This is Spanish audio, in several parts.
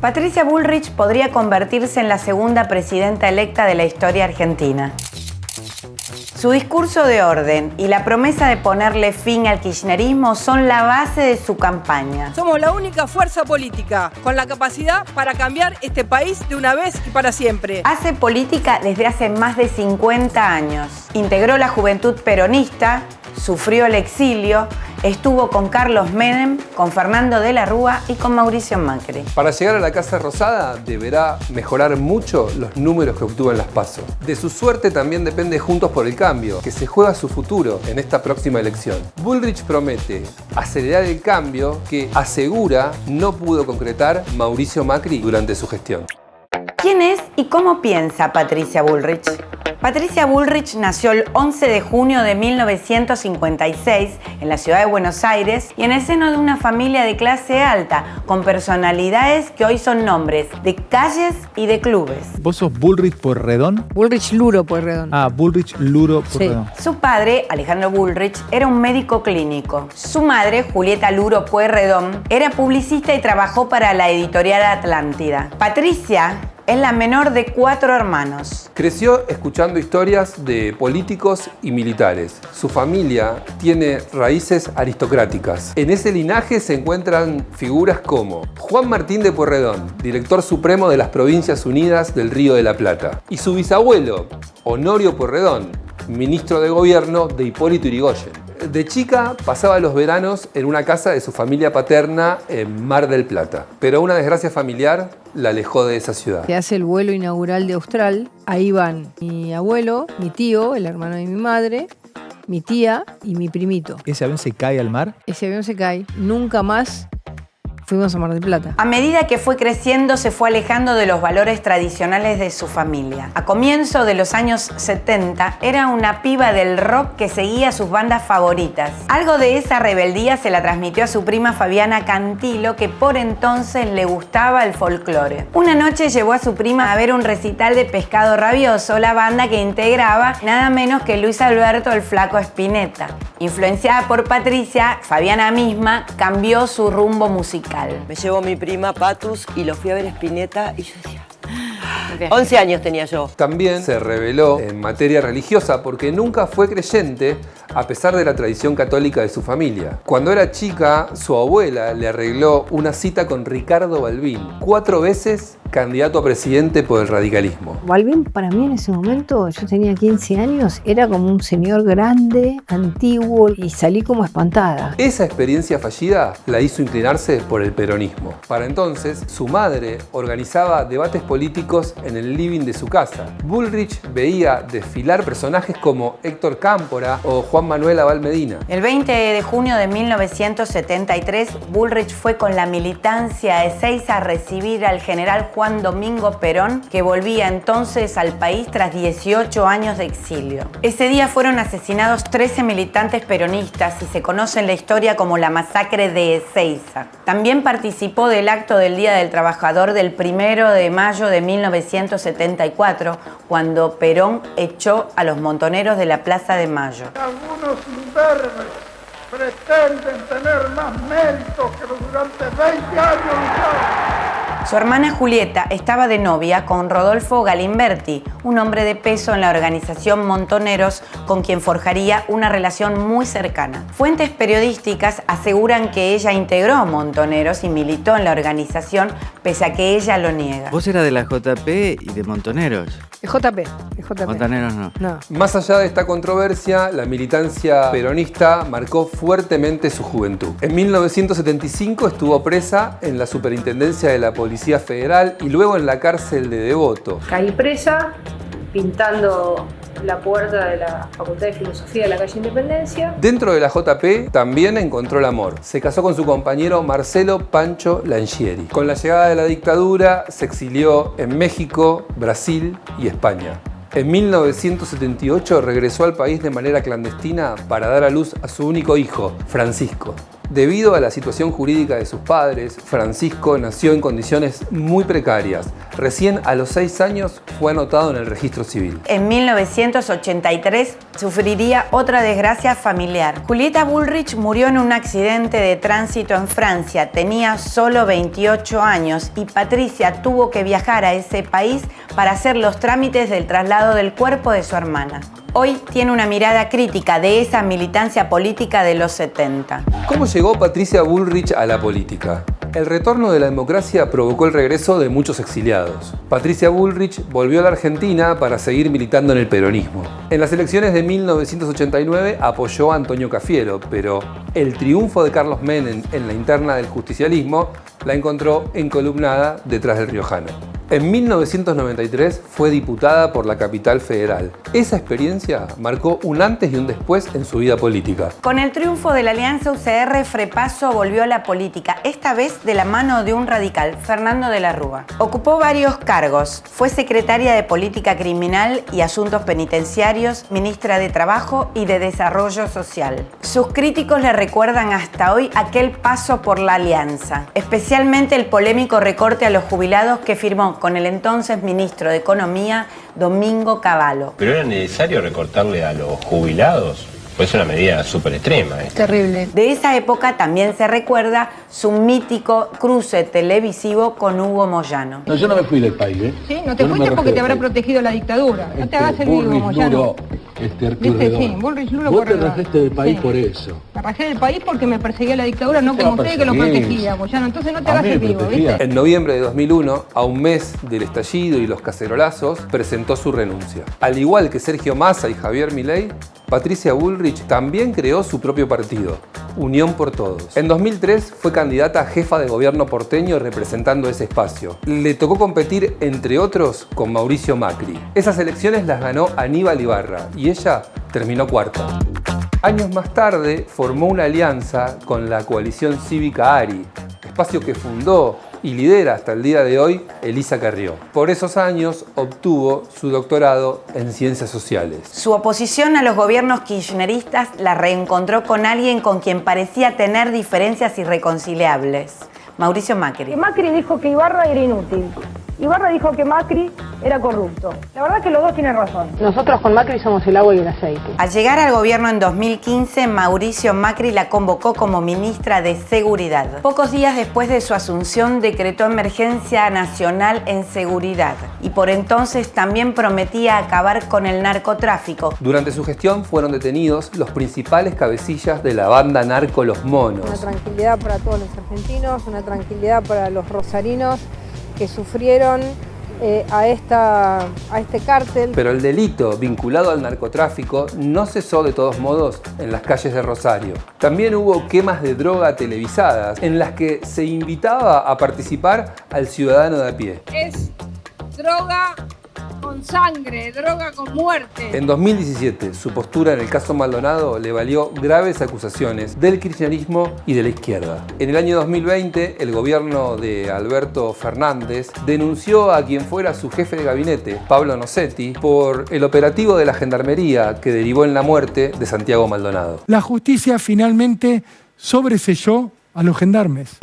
Patricia Bullrich podría convertirse en la segunda presidenta electa de la historia argentina. Su discurso de orden y la promesa de ponerle fin al kirchnerismo son la base de su campaña. Somos la única fuerza política con la capacidad para cambiar este país de una vez y para siempre. Hace política desde hace más de 50 años. Integró la juventud peronista, sufrió el exilio, estuvo con Carlos Menem, con Fernando de la Rúa y con Mauricio Macri. Para llegar a la Casa Rosada deberá mejorar mucho los números que obtuvo en las PASO. De su suerte también depende Juntos por el Cambio, que se juega su futuro en esta próxima elección. Bullrich promete acelerar el cambio que asegura no pudo concretar Mauricio Macri durante su gestión. ¿Quién es y cómo piensa Patricia Bullrich? Patricia Bullrich nació el 11 de junio de 1956 en la ciudad de Buenos Aires y en el seno de una familia de clase alta, con personalidades que hoy son nombres de calles y de clubes. ¿Vos sos Bullrich Pueyrredón? Bullrich Luro Pueyrredón. Ah, Bullrich Luro Pueyrredón. Su padre, Alejandro Bullrich, era un médico clínico. Su madre, Julieta Luro Pueyrredón, era publicista y trabajó para la editorial Atlántida. Patricia es la menor de 4 hermanos. Creció escuchando historias de políticos y militares. Su familia tiene raíces aristocráticas. En ese linaje se encuentran figuras como Juan Martín de Pueyrredón, director supremo de las Provincias Unidas del Río de la Plata, y su bisabuelo, Honorio Pueyrredón, ministro de gobierno de Hipólito Yrigoyen. De chica pasaba los veranos en una casa de su familia paterna en Mar del Plata, pero una desgracia familiar la alejó de esa ciudad. Se hace el vuelo inaugural de Austral, ahí van mi abuelo, mi tío, el hermano de mi madre, mi tía y mi primito. ¿Ese avión se cae al mar? Ese avión se cae, nunca más fuimos a Mar del Plata. A medida que fue creciendo, se fue alejando de los valores tradicionales de su familia. A comienzo de los años 70, era una piba del rock que seguía sus bandas favoritas. Algo de esa rebeldía se la transmitió a su prima Fabiana Cantilo, que por entonces le gustaba el folclore. Una noche llevó a su prima a ver un recital de Pescado Rabioso, la banda que integraba nada menos que Luis Alberto el Flaco Spinetta. Influenciada por Patricia, Fabiana misma cambió su rumbo musical. Me llevó mi prima Patus y lo fui a ver Spinetta y yo decía... 11 años tenía yo. También se rebeló en materia religiosa porque nunca fue creyente a pesar de la tradición católica de su familia. Cuando era chica, su abuela le arregló una cita con Ricardo Balbín, 4 veces candidato a presidente por el radicalismo. Balbín para mí en ese momento, yo tenía 15 años, era como un señor grande, antiguo y salí como espantada. Esa experiencia fallida la hizo inclinarse por el peronismo. Para entonces, su madre organizaba debates políticos en el living de su casa. Bullrich veía desfilar personajes como Héctor Cámpora o Juan Manuel Abal Medina. El 20 de junio de 1973, Bullrich fue con la militancia de Ezeiza a recibir al general Juan Domingo Perón, que volvía entonces al país tras 18 años de exilio. Ese día fueron asesinados 13 militantes peronistas y se conoce en la historia como la masacre de Ezeiza. También participó del acto del Día del Trabajador del 1 de mayo de 1974, cuando Perón echó a los montoneros de la Plaza de Mayo. Algunos imberbes pretenden tener más méritos que los durante 20 años lucharon. Su hermana Julieta estaba de novia con Rodolfo Galimberti, un hombre de peso en la organización Montoneros con quien forjaría una relación muy cercana. Fuentes periodísticas aseguran que ella integró Montoneros y militó en la organización, pese a que ella lo niega. Vos eras de la JP y de Montoneros. JP. Montoneros no. No. Más allá de esta controversia, la militancia peronista marcó fuertemente su juventud. En 1975 estuvo presa en la Superintendencia de la Policía Federal y luego en la cárcel de Devoto. Caí presa pintando la puerta de la Facultad de Filosofía de la calle Independencia. Dentro de la JP también encontró el amor. Se casó con su compañero Marcelo Pancho Langieri. Con la llegada de la dictadura se exilió en México, Brasil y España. En 1978 regresó al país de manera clandestina para dar a luz a su único hijo, Francisco. Debido a la situación jurídica de sus padres, Francisco nació en condiciones muy precarias. Recién a los 6 años fue anotado en el registro civil. En 1983 sufriría otra desgracia familiar. Julieta Bullrich murió en un accidente de tránsito en Francia. Tenía solo 28 años y Patricia tuvo que viajar a ese país para hacer los trámites del traslado del cuerpo de su hermana. Hoy tiene una mirada crítica de esa militancia política de los 70. ¿Cómo llegó Patricia Bullrich a la política? El retorno de la democracia provocó el regreso de muchos exiliados. Patricia Bullrich volvió a la Argentina para seguir militando en el peronismo. En las elecciones de 1989 apoyó a Antonio Cafiero, pero el triunfo de Carlos Menem en la interna del justicialismo la encontró encolumnada detrás del riojano. En 1993 fue diputada por la Capital Federal. Esa experiencia marcó un antes y un después en su vida política. Con el triunfo de la alianza UCR, Frepaso volvió a la política, esta vez de la mano de un radical, Fernando de la Rúa. Ocupó varios cargos. Fue secretaria de Política Criminal y Asuntos Penitenciarios, ministra de Trabajo y de Desarrollo Social. Sus críticos le recuerdan hasta hoy aquel paso por la alianza, especialmente el polémico recorte a los jubilados que firmó con el entonces ministro de Economía, Domingo Cavallo. ¿Pero era necesario recortarle a los jubilados? Pues es una medida súper extrema. Terrible. De esa época también se recuerda su mítico cruce televisivo con Hugo Moyano. No, yo no me fui del país, ¿eh? Sí, no te fuiste porque te habrá protegido la dictadura. No te hagas el vivo, Moyano. Sí, Bullrich Luro vos te rajaste del país por eso. Me rajé del país porque me perseguía la dictadura, no como usted que lo protegía, Moyano. Entonces no te hagas el vivo, ¿viste? En noviembre de 2001, a un mes del estallido y los cacerolazos, presentó su renuncia. Al igual que Sergio Massa y Javier Milei, Patricia Bullrich también creó su propio partido, Unión por Todos. En 2003 fue candidata a jefa de gobierno porteño representando ese espacio. Le tocó competir, entre otros, con Mauricio Macri. Esas elecciones las ganó Aníbal Ibarra y ella terminó cuarta. Años más tarde formó una alianza con la coalición cívica ARI, espacio que fundó y lidera hasta el día de hoy Elisa Carrió. Por esos años obtuvo su doctorado en Ciencias Sociales. Su oposición a los gobiernos kirchneristas la reencontró con alguien con quien parecía tener diferencias irreconciliables, Mauricio Macri. Macri dijo que Ibarra era inútil. Ibarra dijo que Macri era corrupto. La verdad que los dos tienen razón. Nosotros con Macri somos el agua y el aceite. Al llegar al gobierno en 2015, Mauricio Macri la convocó como ministra de Seguridad. Pocos días después de su asunción, decretó emergencia nacional en seguridad y por entonces también prometía acabar con el narcotráfico. Durante su gestión fueron detenidos los principales cabecillas de la banda narco Los Monos. Una tranquilidad para todos los argentinos, una tranquilidad para los rosarinos que sufrieron a este cártel. Pero el delito vinculado al narcotráfico no cesó de todos modos en las calles de Rosario. También hubo quemas de droga televisadas en las que se invitaba a participar al ciudadano de a pie. Es droga con sangre, droga con muerte. En 2017, su postura en el caso Maldonado le valió graves acusaciones del kirchnerismo y de la izquierda. En el año 2020, el gobierno de Alberto Fernández denunció a quien fuera su jefe de gabinete, Pablo Nocetti, por el operativo de la Gendarmería que derivó en la muerte de Santiago Maldonado. La justicia finalmente sobreseyó a los gendarmes.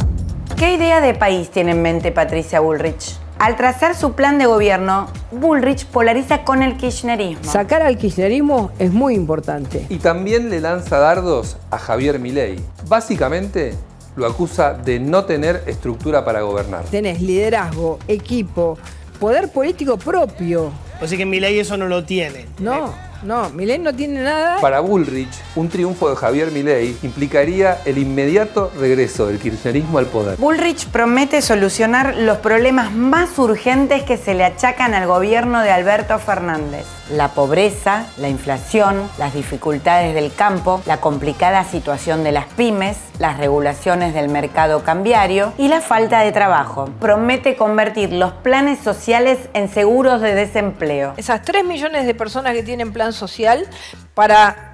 ¿Qué idea de país tiene en mente Patricia Bullrich? Al trazar su plan de gobierno, Bullrich polariza con el kirchnerismo. Sacar al kirchnerismo es muy importante. Y también le lanza dardos a Javier Milei. Básicamente, lo acusa de no tener estructura para gobernar. Tenés liderazgo, equipo, poder político propio. O sea que Milei eso no lo tiene. No, Milei no tiene nada. Para Bullrich, un triunfo de Javier Milei implicaría el inmediato regreso del kirchnerismo al poder. Bullrich promete solucionar los problemas más urgentes que se le achacan al gobierno de Alberto Fernández. La pobreza, la inflación, las dificultades del campo, la complicada situación de las pymes, las regulaciones del mercado cambiario y la falta de trabajo. Promete convertir los planes sociales en seguros de desempleo. Esas 3 millones de personas que tienen plan social,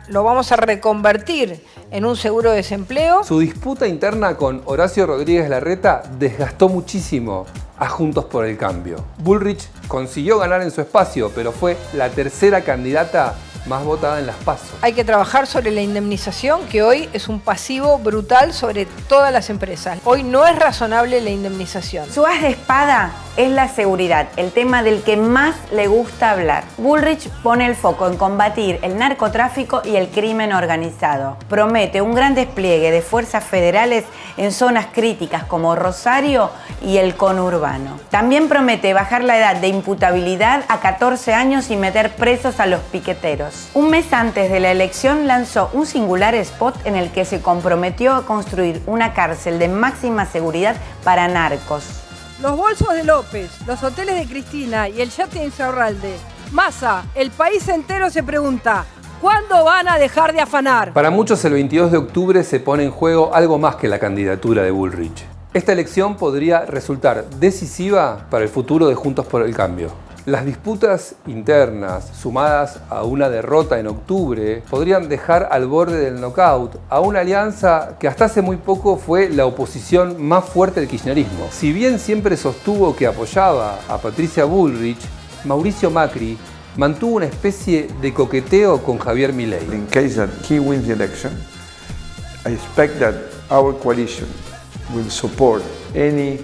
lo vamos a reconvertir en un seguro de desempleo. Su disputa interna con Horacio Rodríguez Larreta desgastó muchísimo a Juntos por el Cambio. Bullrich consiguió ganar en su espacio, pero fue la tercera candidata más votada en las PASO. Hay que trabajar sobre la indemnización, que hoy es un pasivo brutal sobre todas las empresas. Hoy no es razonable la indemnización. Su as de espada es la seguridad, el tema del que más le gusta hablar. Bullrich pone el foco en combatir el narcotráfico y el crimen organizado. Promete un gran despliegue de fuerzas federales en zonas críticas como Rosario y el conurbano. También promete bajar la edad de imputabilidad a 14 años y meter presos a los piqueteros. Un mes antes de la elección lanzó un singular spot en el que se comprometió a construir una cárcel de máxima seguridad para narcos. Los bolsos de López, los hoteles de Cristina y el yate de Insaurralde. Massa, el país entero se pregunta, ¿cuándo van a dejar de afanar? Para muchos el 22 de octubre se pone en juego algo más que la candidatura de Bullrich. Esta elección podría resultar decisiva para el futuro de Juntos por el Cambio. Las disputas internas, sumadas a una derrota en octubre, podrían dejar al borde del knockout a una alianza que hasta hace muy poco fue la oposición más fuerte del kirchnerismo. Si bien siempre sostuvo que apoyaba a Patricia Bullrich, Mauricio Macri mantuvo una especie de coqueteo con Javier Milei. In case that he wins the election, I expect that our coalition will support any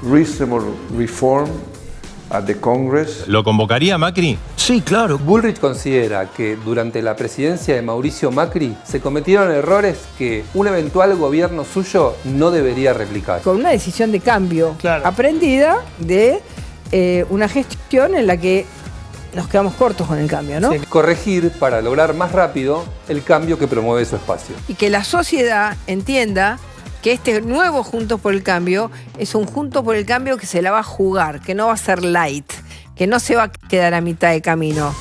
reasonable reform at the Congress. ¿Lo convocaría Macri? Sí, claro. Bullrich considera que durante la presidencia de Mauricio Macri se cometieron errores que un eventual gobierno suyo no debería replicar. Con una decisión de cambio aprendida de una gestión en la que nos quedamos cortos con el cambio, ¿no? Sí. Corregir para lograr más rápido el cambio que promueve su espacio. Y que la sociedad entienda que este nuevo Juntos por el Cambio es un Juntos por el Cambio que se la va a jugar, que no va a ser light, que no se va a quedar a mitad de camino.